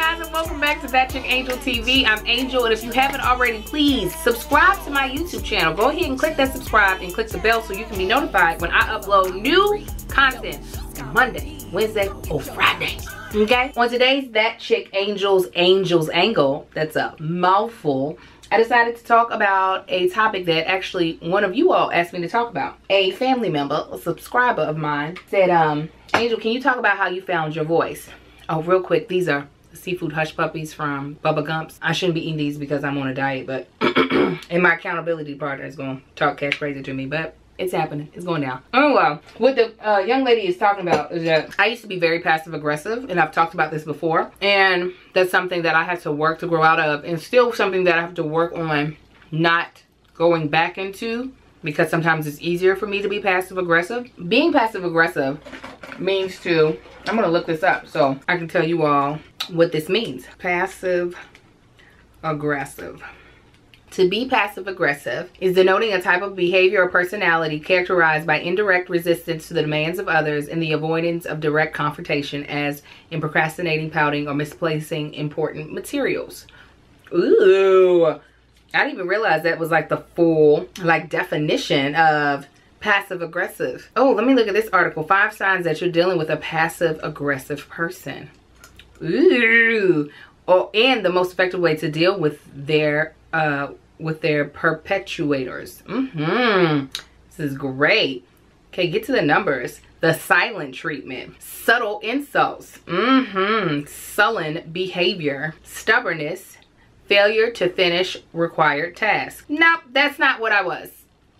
guys, and welcome back to That Chick Angel TV. I'm Angel, and if you haven't already, please subscribe to my YouTube channel. Go ahead and click that subscribe and click the bell so you can be notified when I upload new content Monday, Wednesday, or Friday. Okay? On today's That Chick Angel's Angle, that's a mouthful, I decided to talk about a topic that actually one of you all asked me to talk about. A family member, a subscriber of mine, said, Angel, can you talk about how you found your voice? Oh, real quick, these are seafood hush puppies from Bubba Gump's. I shouldn't be eating these because I'm on a diet, but and my accountability partner is going to talk cash crazy to me, but it's happening. It's going down. Oh, well, what the young lady is talking about is that I used to be very passive aggressive, and I've talked about this before, and that's something that I had to work to grow out of, and still something that I have to work on not going back into, because sometimes it's easier for me to be passive aggressive. Being passive aggressive means to, I'm gonna look this up so I can tell you all what this means. Passive aggressive. To be passive aggressive is denoting a type of behavior or personality characterized by indirect resistance to the demands of others and the avoidance of direct confrontation, as in procrastinating, pouting, or misplacing important materials. Ooh, I didn't even realize that was like the full definition of passive aggressive. Oh, let me look at this article. 5 signs that you're dealing with a passive aggressive person. Ooh. Oh, and the most effective way to deal with their perpetuators. This is great. Okay, get to the numbers. The silent treatment, subtle insults, sullen behavior, stubbornness, failure to finish required tasks. Nope, that's not what I was.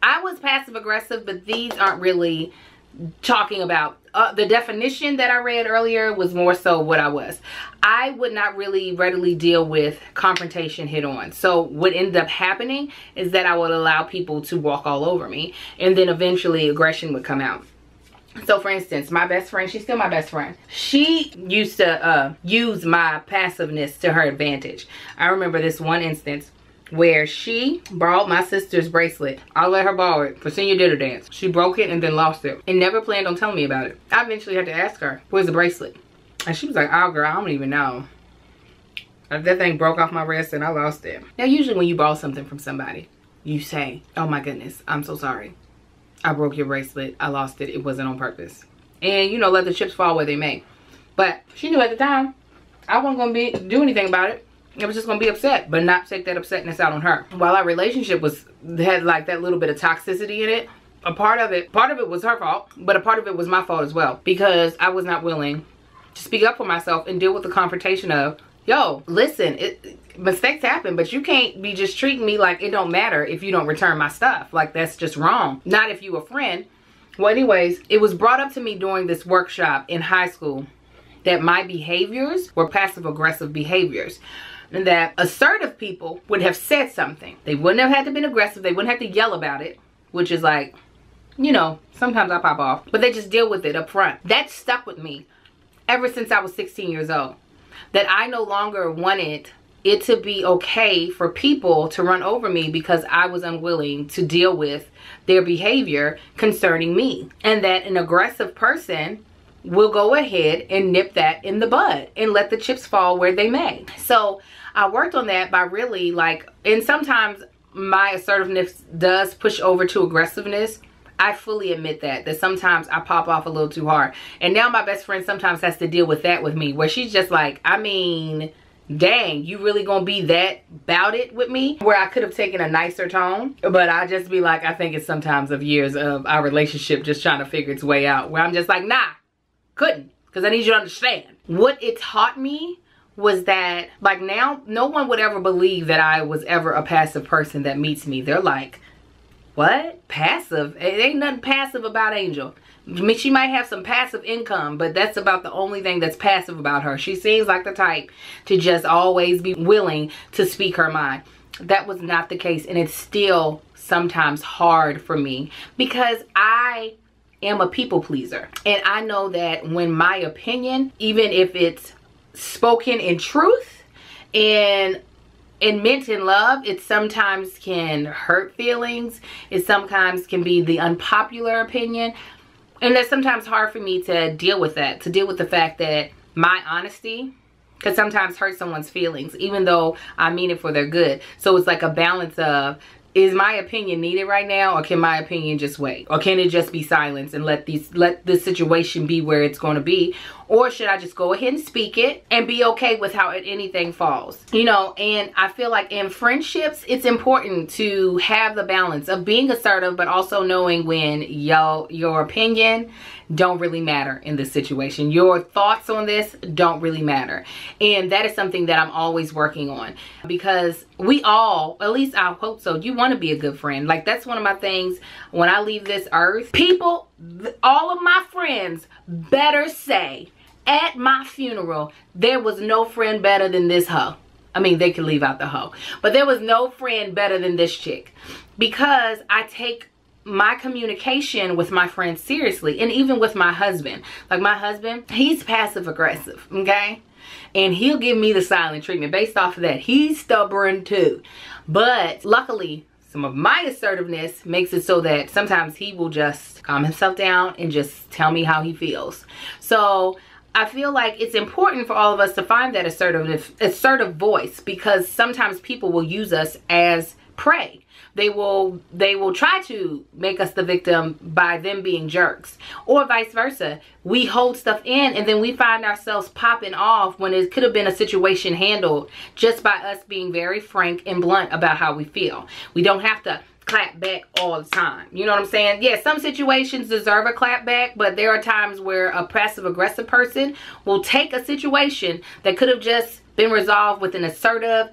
I was passive aggressive, but these aren't really talking about the definition that I read earlier was more so what I was. I would not really readily deal with confrontation head on. So what ended up happening is that I would allow people to walk all over me, and then eventually aggression would come out. So for instance, my best friend, she's still my best friend. She used to use my passiveness to her advantage. I remember this one instance where she borrowed my sister's bracelet. I let her borrow it for senior dinner dance. She broke it and then lost it and never planned on telling me about it. I eventually had to ask her, where's the bracelet? And she was like, oh girl, I don't even know. That thing broke off my wrist and I lost it. Now usually when you borrow something from somebody, you say, oh my goodness, I'm so sorry. I broke your bracelet. I lost it. It wasn't on purpose. And you know, let the chips fall where they may. But she knew at the time I wasn't going to do anything about it. I was just gonna be upset, but not take that upsetness out on her. While our relationship had like that little bit of toxicity in it, a part of it was her fault, but a part of it was my fault as well, because I was not willing to speak up for myself and deal with the confrontation of, yo, listen, mistakes happen, but you can't be just treating me like it don't matter if you don't return my stuff. Like, that's just wrong. Not if you a friend. Well, anyways, it was brought up to me during this workshop in high school that my behaviors were passive aggressive behaviors. And that assertive people would have said something. They wouldn't have had to be aggressive. They wouldn't have to yell about it, which is like, you know, sometimes I pop off. But they just deal with it up front. That stuck with me ever since I was 16 years old. That I no longer wanted it to be okay for people to run over me because I was unwilling to deal with their behavior concerning me. And that an aggressive person will go ahead and nip that in the bud and let the chips fall where they may. So I worked on that by really and sometimes my assertiveness does push over to aggressiveness. I fully admit that sometimes I pop off a little too hard. And now my best friend sometimes has to deal with that with me, where she's just like, I mean, dang, you really gonna be that about it with me? Where I could have taken a nicer tone, but I just be like, I think it's sometimes of years of our relationship just trying to figure its way out, where I'm just like, nah, couldn't, because I need you to understand. What it taught me was that, like, now no one would ever believe that I was ever a passive person that meets me. They're like, what? Passive? It ain't nothing passive about Angel. I mean, she might have some passive income, but that's about the only thing that's passive about her. She seems like the type to just always be willing to speak her mind. That was not the case, and it's still sometimes hard for me because I am a people pleaser, and I know that when my opinion, even if it's spoken in truth and meant in love, it sometimes can hurt feelings. It sometimes can be the unpopular opinion, and that's sometimes hard for me to deal with that, to deal with the fact that my honesty Because sometimes hurt someone's feelings, even though I mean it for their good. So it's like a balance of, is my opinion needed right now, or can my opinion just wait? Or can it just be silence and let this situation be where it's going to be? Or should I just go ahead and speak it and be okay with how anything falls? You know, and I feel like in friendships, it's important to have the balance of being assertive, but also knowing when your opinion don't really matter in this situation. Your thoughts on this don't really matter. And that is something that I'm always working on, because we all, at least I hope so, you want to be a good friend. Like, that's one of my things when I leave this earth. People, all of my friends better say at my funeral, there was no friend better than this hoe. I mean, they could leave out the hoe, but there was no friend better than this chick, because I take my communication with my friends seriously. And even with my husband, like my husband, he's passive aggressive, okay? And he'll give me the silent treatment based off of that. He's stubborn too. But luckily, some of my assertiveness makes it so that sometimes he will just calm himself down and just tell me how he feels. So I feel like it's important for all of us to find that assertive voice, because sometimes people will use us as prey. They will try to make us the victim by them being jerks, or vice versa. We hold stuff in and then we find ourselves popping off when it could have been a situation handled just by us being very frank and blunt about how we feel. We don't have to clap back all the time. You know what I'm saying? Yeah, some situations deserve a clap back, but there are times where a passive aggressive person will take a situation that could have just been resolved with an assertive,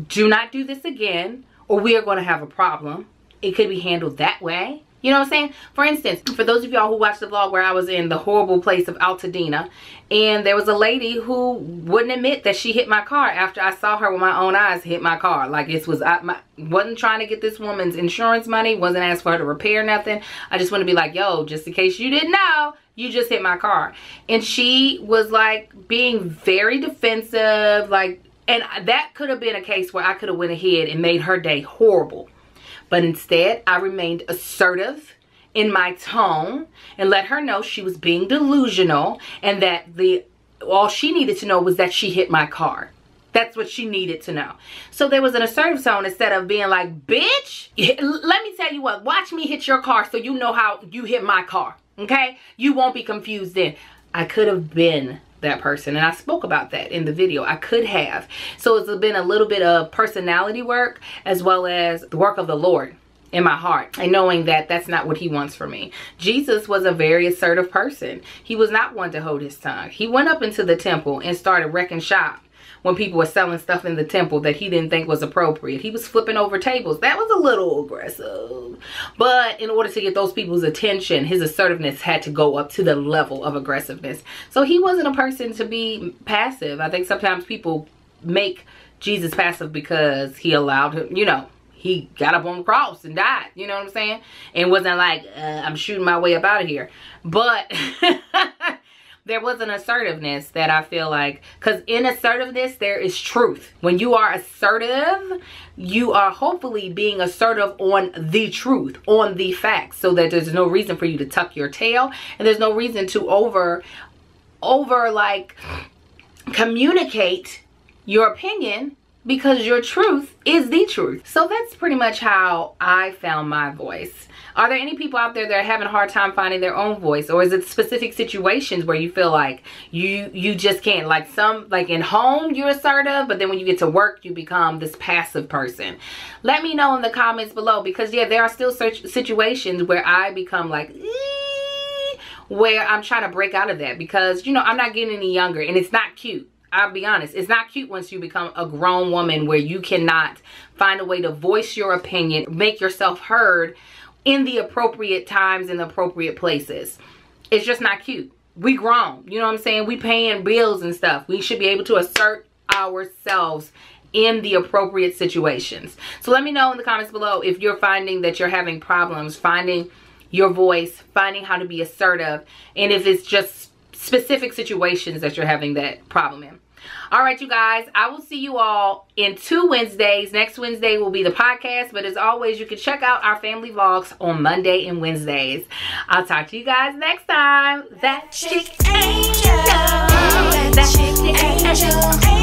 do not do this again, or we are going to have a problem. It could be handled that way. You know what I'm saying? For instance, for those of y'all who watched the vlog where I was in the horrible place of Altadena, and there was a lady who wouldn't admit that she hit my car after I saw her with my own eyes hit my car. Like, it was, wasn't trying to get this woman's insurance money, wasn't asked for her to repair nothing. I just want to be like, yo, just in case you didn't know, you just hit my car. And she was like being very defensive, like, and that could have been a case where I could have went ahead and made her day horrible. But instead, I remained assertive in my tone and let her know she was being delusional, and that all she needed to know was that she hit my car. That's what she needed to know. So there was an assertive tone instead of being like, bitch, let me tell you what, watch me hit your car so you know how you hit my car, okay? You won't be confused then. I could have been that person, and I spoke about that in the video. I could have. So it's been a little bit of personality work as well as the work of the Lord in my heart, and knowing that that's not what he wants for me. Jesus was a very assertive person. He was not one to hold his tongue. He went up into the temple and started wrecking shop when people were selling stuff in the temple that he didn't think was appropriate. He was flipping over tables. That was a little aggressive. But in order to get those people's attention, his assertiveness had to go up to the level of aggressiveness. So he wasn't a person to be passive. I think sometimes people make Jesus passive because he allowed him, you know, he got up on the cross and died. You know what I'm saying? And wasn't like, I'm shooting my way up out of here. But there was an assertiveness that I feel like, because in assertiveness, there is truth. When you are assertive, you are hopefully being assertive on the truth, on the facts, so that there's no reason for you to tuck your tail, and there's no reason to over like communicate your opinion, because your truth is the truth. So that's pretty much how I found my voice. Are there any people out there that are having a hard time finding their own voice? Or is it specific situations where you feel like you just can't? Like in home, you're assertive, but then when you get to work, you become this passive person. Let me know in the comments below, because yeah, there are still situations where I become like, where I'm trying to break out of that, because, you know, I'm not getting any younger, and it's not cute. I'll be honest, it's not cute once you become a grown woman where you cannot find a way to voice your opinion, make yourself heard in the appropriate times, in the appropriate places. It's just not cute. We grown, you know what I'm saying? We paying bills and stuff. We should be able to assert ourselves in the appropriate situations. So let me know in the comments below if you're finding that you're having problems finding your voice, finding how to be assertive, and if it's just specific situations that you're having that problem in. All right, you guys, I will see you all in 2 Wednesdays. Next Wednesday will be the podcast, but as always, you can check out our family vlogs on Monday and Wednesdays. I'll talk to you guys next time. That chick angel. that chick, the angel.